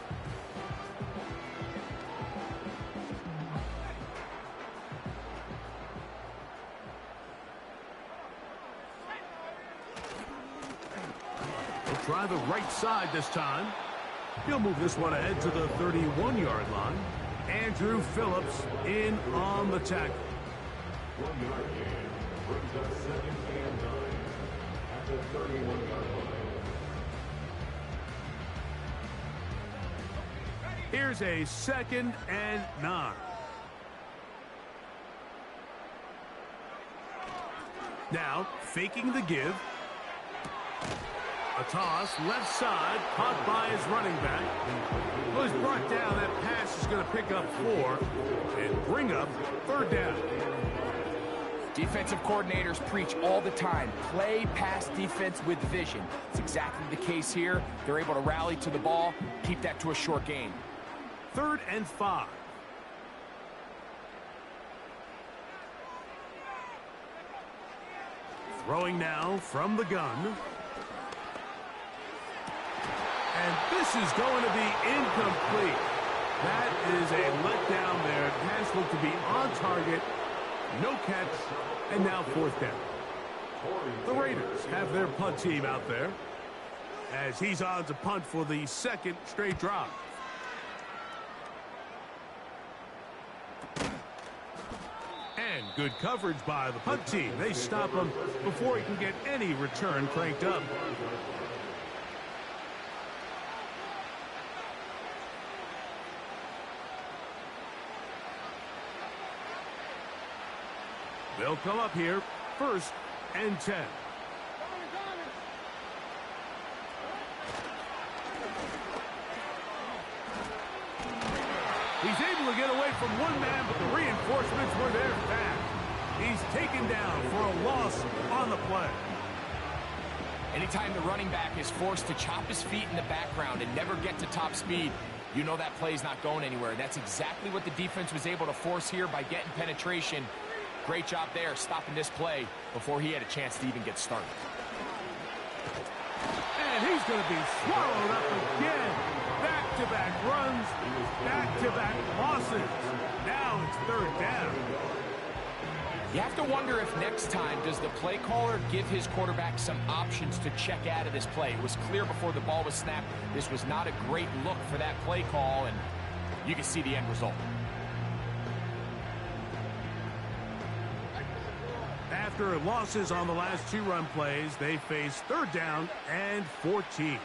He'll try the right side this time. He'll move this one ahead to the 31-yard line. Andrew Phillips in on the tackle. 1 yard gain brings up 2nd and 9 at the 31-yard line. Here's a 2nd and 9. Now, faking the give. A toss, left side, caught by his running back. Well, he's brought down. That pass is going to pick up 4 and bring up third down. Defensive coordinators preach all the time, play pass defense with vision. It's exactly the case here. They're able to rally to the ball, keep that to a short gain. 3rd and 5. Throwing now from the gun. And this is going to be incomplete. That is a letdown there. Pass looked to be on target. No catch, and now 4th down. The Raiders have their punt team out there as he's on to punt for the 2nd straight drive. And good coverage by the punt team. They stop him before he can get any return cranked up. They'll come up here, 1st and 10. He's able to get away from one man, but the reinforcements were there fast. He's taken down for a loss on the play. Anytime the running back is forced to chop his feet in the background and never get to top speed, you know that play's not going anywhere. That's exactly what the defense was able to force here by getting penetration. Great job there, stopping this play before he had a chance to even get started. And he's going to be swallowed up again. Back-to-back runs, back-to-back losses. Now it's 3rd down. You have to wonder if next time does the play caller give his quarterback some options to check out of this play. It was clear before the ball was snapped. This was not a great look for that play call, and you can see the end result. After losses on the last 2 run plays, they face 3rd down and 14.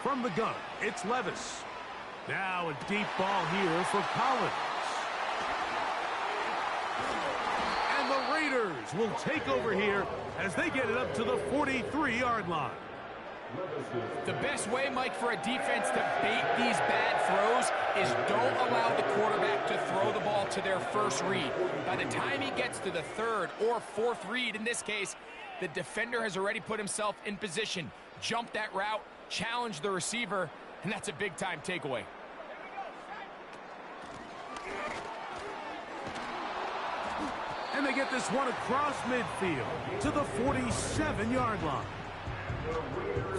From the gun, it's Levis. Now a deep ball here for Collins. And the Raiders will take over here as they get it up to the 43-yard line. The best way, Mike, for a defense to bait these bad throws is don't allow the quarterback to throw the ball to their first read. By the time he gets to the 3rd or 4th read, in this case, the defender has already put himself in position, jumped that route, challenged the receiver, and that's a big-time takeaway. And they get this one across midfield to the 47-yard line.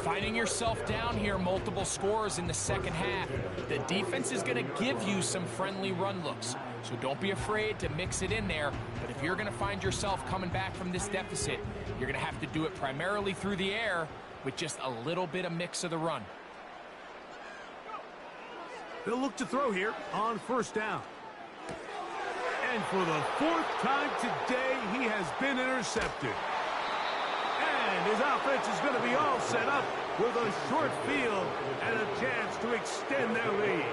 Finding yourself down here, multiple scores in the 2nd half. The defense is going to give you some friendly run looks, so don't be afraid to mix it in there. But if you're going to find yourself coming back from this deficit, you're going to have to do it primarily through the air with just a little bit of mix of the run. They'll look to throw here on 1st down. And for the 4th time today, he has been intercepted. And his offense is going to be all set up with a short field and a chance to extend their lead.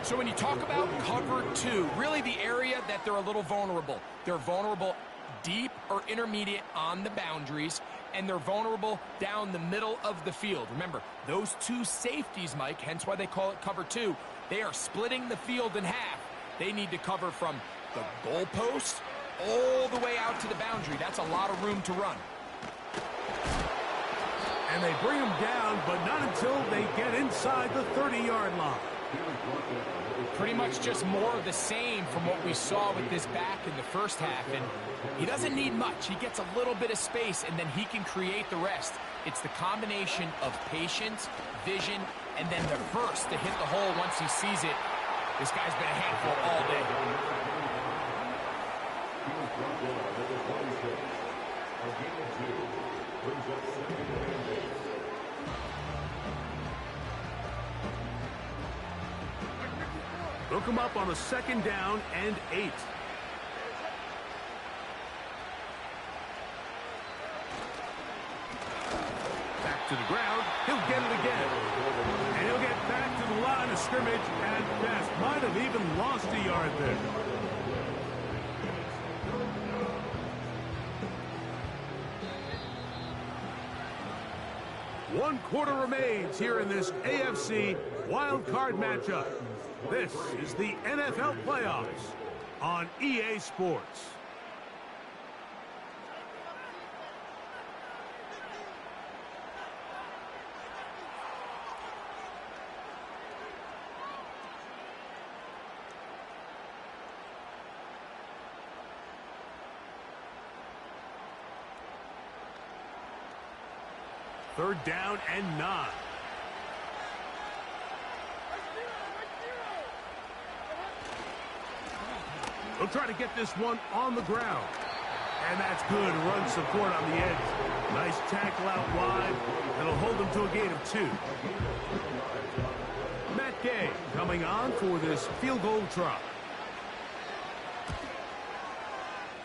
So when you talk about cover 2, really the area that they're a little vulnerable. They're vulnerable deep or intermediate on the boundaries, and they're vulnerable down the middle of the field. Remember, those 2 safeties, Mike, hence why they call it cover 2, they are splitting the field in half. They need to cover from the goalpost all the way out to the boundary. That's a lot of room to run. And they bring him down, but not until they get inside the 30-yard line. Pretty much just more of the same from what we saw with this back in the 1st half. And he doesn't need much. He gets a little bit of space, and then he can create the rest. It's the combination of patience, vision, and then the burst to hit the hole once he sees it. This guy's been a handful all day. Look him up on a 2nd down and 8. Back to the ground. He'll get it again. And he'll get back to the line of scrimmage at best. Might have even lost a yard there. One quarter remains here in this AFC wild card matchup. This is the NFL playoffs on EA Sports. Third down and 9. They'll try to get this one on the ground. And that's good run support on the edge. Nice tackle out wide. That'll hold them to a gain of 2. Matt Gay coming on for this field goal try.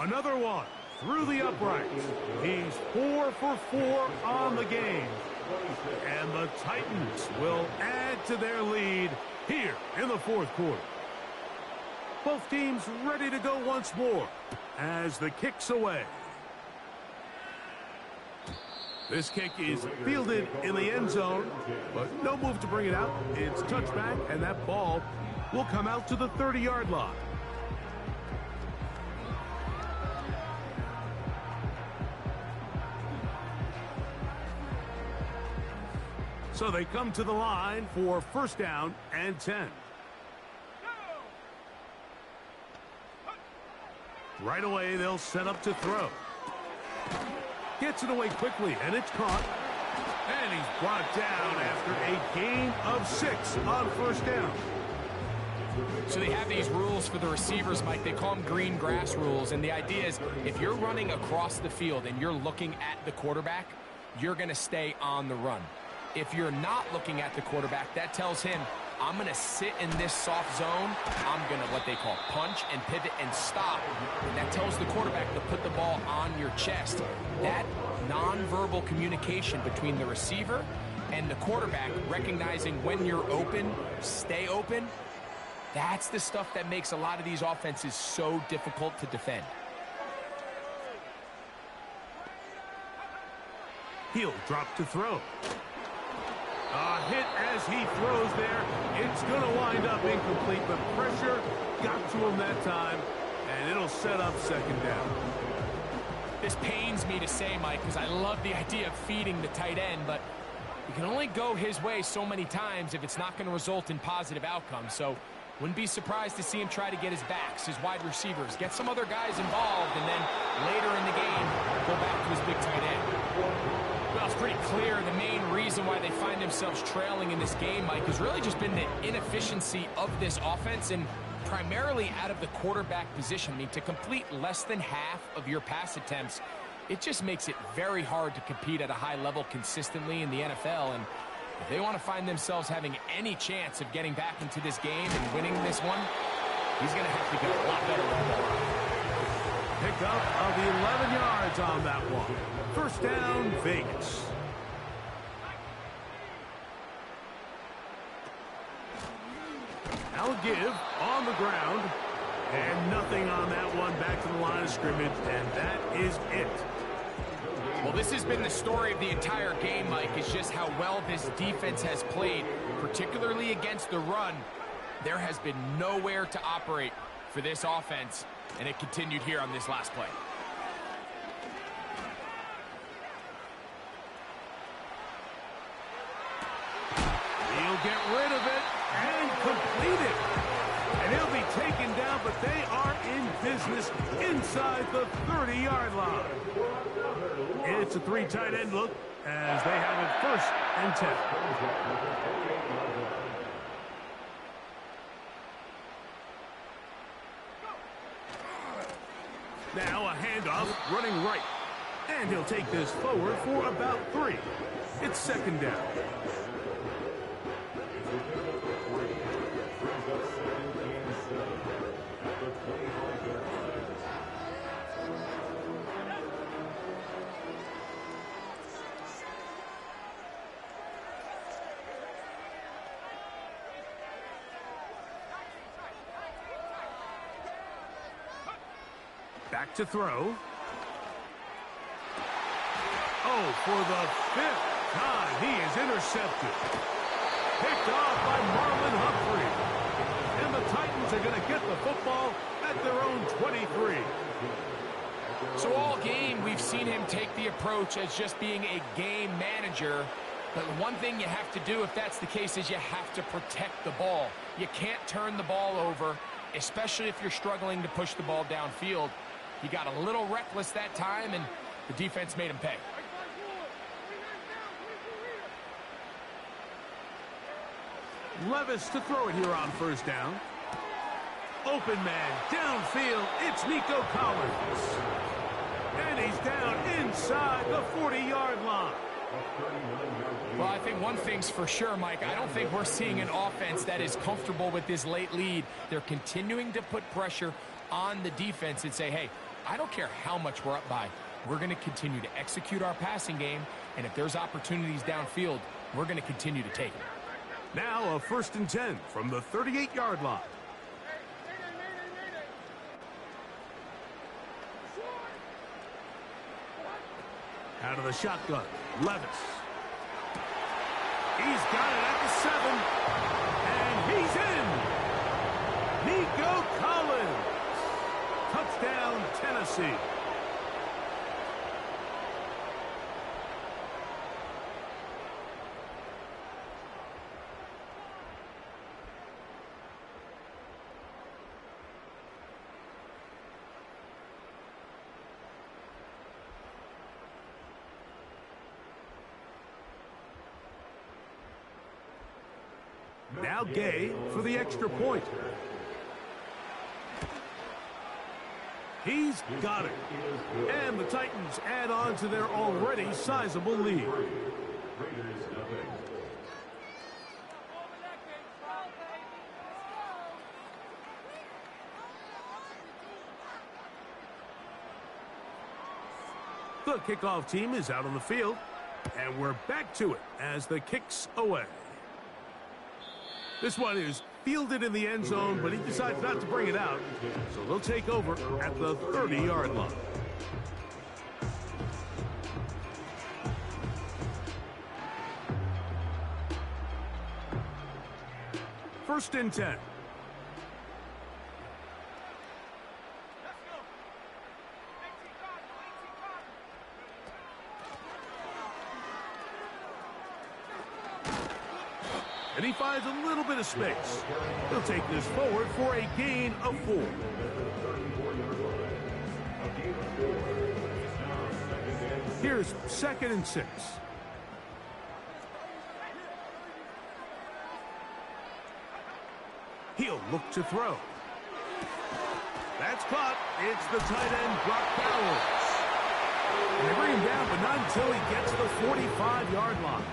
Another one through the uprights. He's 4 for 4 on the game. And the Titans will add to their lead here in the 4th quarter. Both teams ready to go once more as the kick's away. This kick is fielded in the end zone, but no move to bring it out. It's touchback, and that ball will come out to the 30-yard line. So they come to the line for 1st down and 10. Right away, they'll set up to throw. Gets it away quickly, and it's caught. And he's brought down after a gain of 6 on 1st down. So they have these rules for the receivers, Mike. They call them green grass rules. And the idea is if you're running across the field and you're looking at the quarterback, you're going to stay on the run. If you're not looking at the quarterback, that tells him, I'm going to sit in this soft zone. I'm going to, what they call, punch and pivot and stop. And that tells the quarterback to put the ball on your chest. That nonverbal communication between the receiver and the quarterback, recognizing when you're open, stay open, that's the stuff that makes a lot of these offenses so difficult to defend. He'll drop to throw. A hit as he throws there. It's going to wind up incomplete, but pressure got to him that time, and it'll set up second down. This pains me to say, Mike, because I love the idea of feeding the tight end, but you can only go his way so many times if it's not going to result in positive outcomes. So wouldn't be surprised to see him try to get his backs, his wide receivers, get some other guys involved, and then later in the game, go back to his big tight end. Well, it's pretty clear the main reason why they find themselves trailing in this game, Mike, has really just been the inefficiency of this offense and primarily out of the quarterback position. I mean, to complete less than half of your pass attempts, it just makes it very hard to compete at a high level consistently in the NFL. And if they want to find themselves having any chance of getting back into this game and winning this one, he's going to have to get a lot better with the ball. Pickup of the 11 yards on that one. First down, Vegas. Now give on the ground. And nothing on that one. Back to the line of scrimmage, and that is it. Well, this has been the story of the entire game, Mike, is just how well this defense has played, particularly against the run. There has been nowhere to operate for this offense, and it continued here on this last play. He'll get rid of it and complete it. And he'll be taken down, but they are in business inside the 30-yard line. It's a three tight end look as they have it first and 10. Now a handoff running right. And he'll take this forward for about 3. It's second down. Back to throw. Oh, for the 5th time, he is intercepted. Picked off by Marlon Humphrey. And the Titans are going to get the football at their own 23. So all game, we've seen him take the approach as just being a game manager. But one thing you have to do if that's the case is you have to protect the ball. You can't turn the ball over, especially if you're struggling to push the ball downfield. He got a little reckless that time, and the defense made him pay. Levis to throw it here on first down. Open man, downfield, it's Nico Collins. And he's down inside the 40-yard line. Well, I think one thing's for sure, Mike. I don't think we're seeing an offense that is comfortable with this late lead. They're continuing to put pressure on the defense and say, hey, I don't care how much we're up by. We're going to continue to execute our passing game, and if there's opportunities downfield, we're going to continue to take them. Now a first and 10 from the 38-yard line. Out of the shotgun, Levis. He's got it at the 7, and he's in. Nico Collins. Touchdown, Tennessee. Now Gay for the extra point. He's got it. And the Titans add on to their already sizable lead. Raiders nothing. The kickoff team is out on the field, and we're back to it as the kick's away. This one is fielded in the end zone, but he decides not to bring it out, so they'll take over at the 30-yard line. First and 10. And he finds a little bit of space. He'll take this forward for a gain of 4. Here's 2nd and 6. He'll look to throw. That's caught. It's the tight end, Brock Bowers. And they bring him down, but not until he gets to the 45-yard line.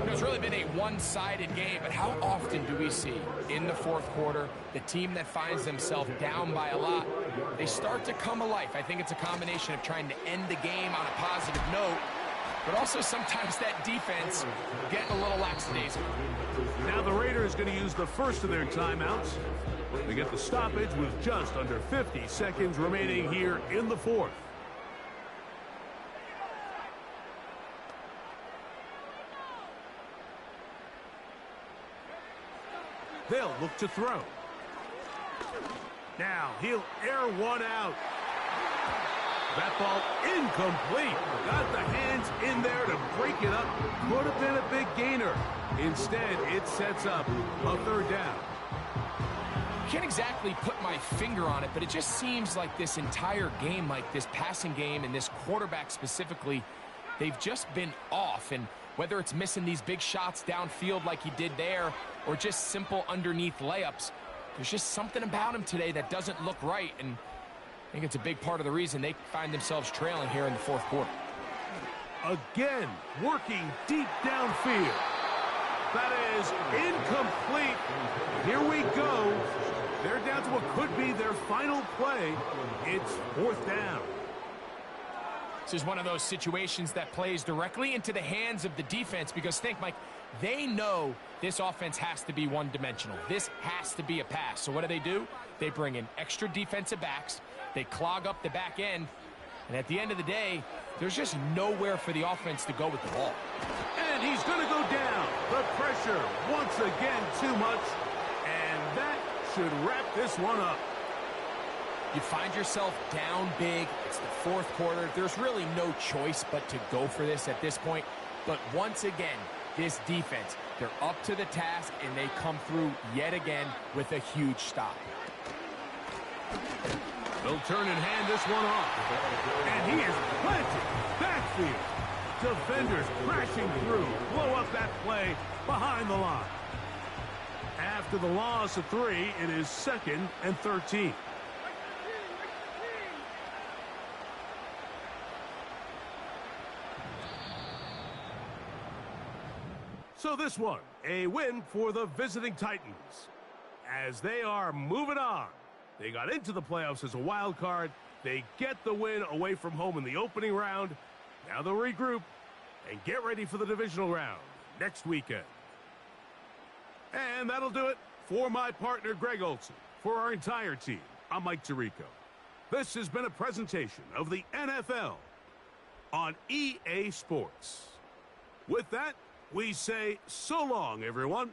It's really been a one-sided game, but how often do we see in the fourth quarter the team that finds themselves down by a lot, they start to come alive? I think it's a combination of trying to end the game on a positive note, but also sometimes that defense getting a little lackadaisical. Now the Raiders going to use the first of their timeouts. They get the stoppage with just under 50 seconds remaining here in the fourth. They'll look to throw. Now he'll air one out. That ball incomplete. Got the hands in there to break it up. Could have been a big gainer. Instead, it sets up a 3rd down. Can't exactly put my finger on it, but it just seems like this entire game, like this passing game and this quarterback specifically, they've just been off. And whether it's missing these big shots downfield like he did there or just simple underneath layups, there's just something about him today that doesn't look right. And I think it's a big part of the reason they find themselves trailing here in the fourth quarter. Again, working deep downfield. That is incomplete. Here we go. They're down to what could be their final play. It's 4th down. This is one of those situations that plays directly into the hands of the defense because think, Mike, they know this offense has to be one-dimensional. This has to be a pass. So what do? They bring in extra defensive backs. They clog up the back end. And at the end of the day, there's just nowhere for the offense to go with the ball. And he's going to go down. The pressure, once again, too much. And that should wrap this one up. You find yourself down big. It's the fourth quarter. There's really no choice but to go for this at this point. But once again, this defense, they're up to the task, and they come through yet again with a huge stop. They'll turn and hand this one off. And he is planted backfield. Defenders crashing through. Blow up that play behind the line. After the loss of 3, it is 2nd and 13. So this one, a win for the visiting Titans. As they are moving on. They got into the playoffs as a wild card. They get the win away from home in the opening round. Now they'll regroup and get ready for the divisional round next weekend. And that'll do it for my partner, Greg Olson. For our entire team, I'm Mike Tirico. This has been a presentation of the NFL on EA Sports. With that, we say so long, everyone.